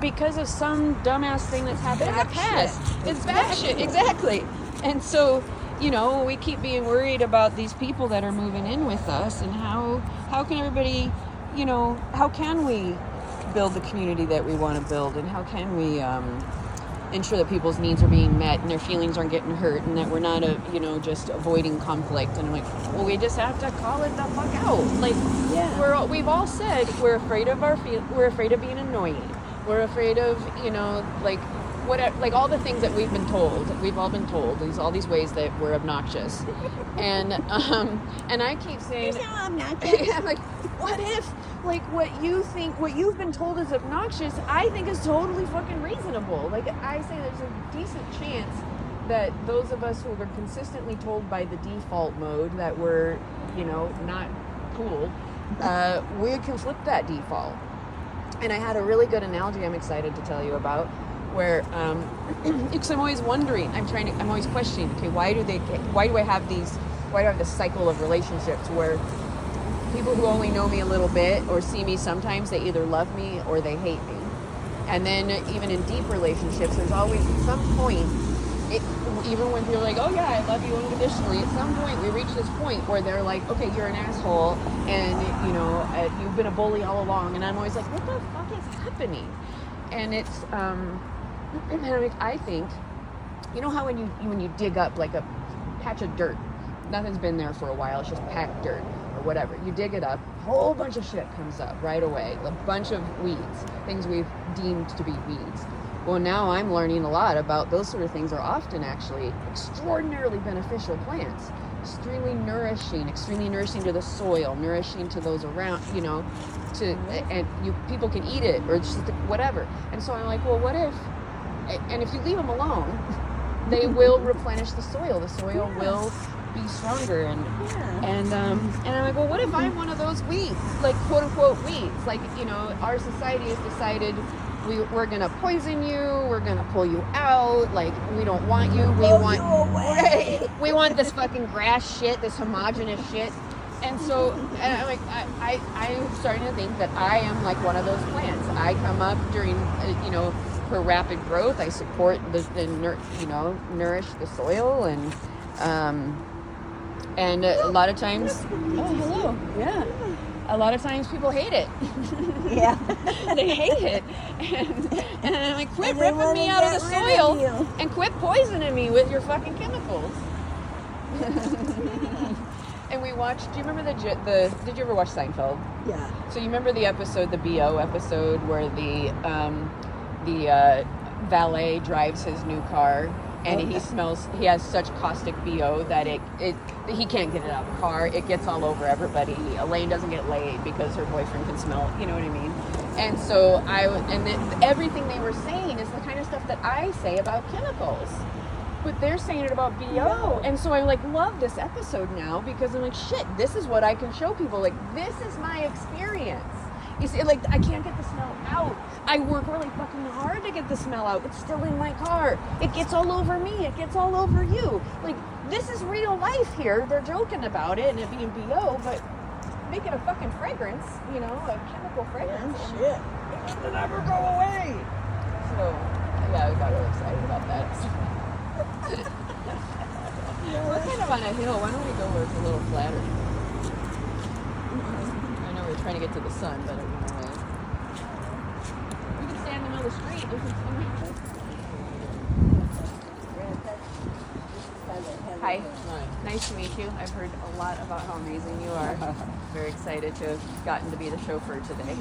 because of some dumbass thing that's happened in the past. It's batshit, exactly. And so, you know, we keep being worried about these people that are moving in with us, and how can everybody, you know, how can we build the community that we want to build, and how can we ensure that people's needs are being met and their feelings aren't getting hurt, and that we're not just avoiding conflict. And I'm like, well, we just have to call it the fuck out. Like, we've all said we're afraid of we're afraid of being annoying. We're afraid of, you know, like whatever, like all the things that we've all been told, all these ways that we're obnoxious. And I keep saying, you're so obnoxious. I'm like, what if, like, what you've been told is obnoxious, I think is totally fucking reasonable. Like, I say there's a decent chance that those of us who are consistently told by the default mode that we're, you know, not cool, we can flip that default. And I had a really good analogy I'm excited to tell you about, where, because I'm always wondering, I'm always questioning, okay, why do I have this cycle of relationships where people who only know me a little bit or see me sometimes, they either love me or they hate me. And then even in deep relationships, there's always at some point, even when people are like, oh yeah, I love you unconditionally, at some point we reach this point where they're like, okay, you're an asshole, and you know, you've been a bully all along. And I'm always like, what the fuck is happening? And it's I think, you know how when you dig up like a patch of dirt, nothing's been there for a while, it's just packed dirt or whatever, you dig it up, a whole bunch of shit comes up right away, a bunch of weeds, things we've deemed to be weeds. Well, now I'm learning a lot about those sort of things are often actually extraordinarily beneficial plants, extremely nourishing to the soil, nourishing to those around, you know, people can eat it or just whatever. And so I'm like, well, what if, and if you leave them alone, they will replenish the soil will be stronger, and I'm like, well, what if I'm one of those weeds, like quote unquote weeds, like, you know, our society has decided we're gonna poison you, we're gonna pull you out, like, we don't want you, we want this fucking grass shit, this homogenous shit. And so, and I'm like, I'm starting to think that I am like one of those plants. I come up during, you know, her rapid growth. I support nourish the soil, and a lot of times, oh, hello, yeah. A lot of times people hate it. Yeah. They hate it. And I'm like, quit ripping me out of the soil and quit poisoning me with your fucking chemicals. And we watched, do you remember did you ever watch Seinfeld? Yeah. So you remember the episode, the BO episode, where the valet drives his new car, and he has such caustic BO that he can't get it out of the car. It gets all over everybody. Elaine doesn't get laid because her boyfriend can smell, you know what I mean? And so everything they were saying is the kind of stuff that I say about chemicals. But they're saying it about BO. And so I like love this episode now, because I'm like, shit, this is what I can show people. Like, this is my experience. You see, like, I can't get the smell out. I work really fucking hard to get the smell out. It's still in my car. It gets all over me. It gets all over you. Like, this is real life here. They're joking about it and it being BO, but make it a fucking fragrance, you know, a chemical fragrance. Oh, shit. It will never go away. So, yeah, I got really excited about that. We're kind of on a hill. Why don't we go where it's a little flatter? I know we're trying to get to the sun, but it went away. We can stand in the middle of the street. Hi. Nice to meet you. I've heard a lot about how amazing you are. Very excited to have gotten to be the chauffeur today.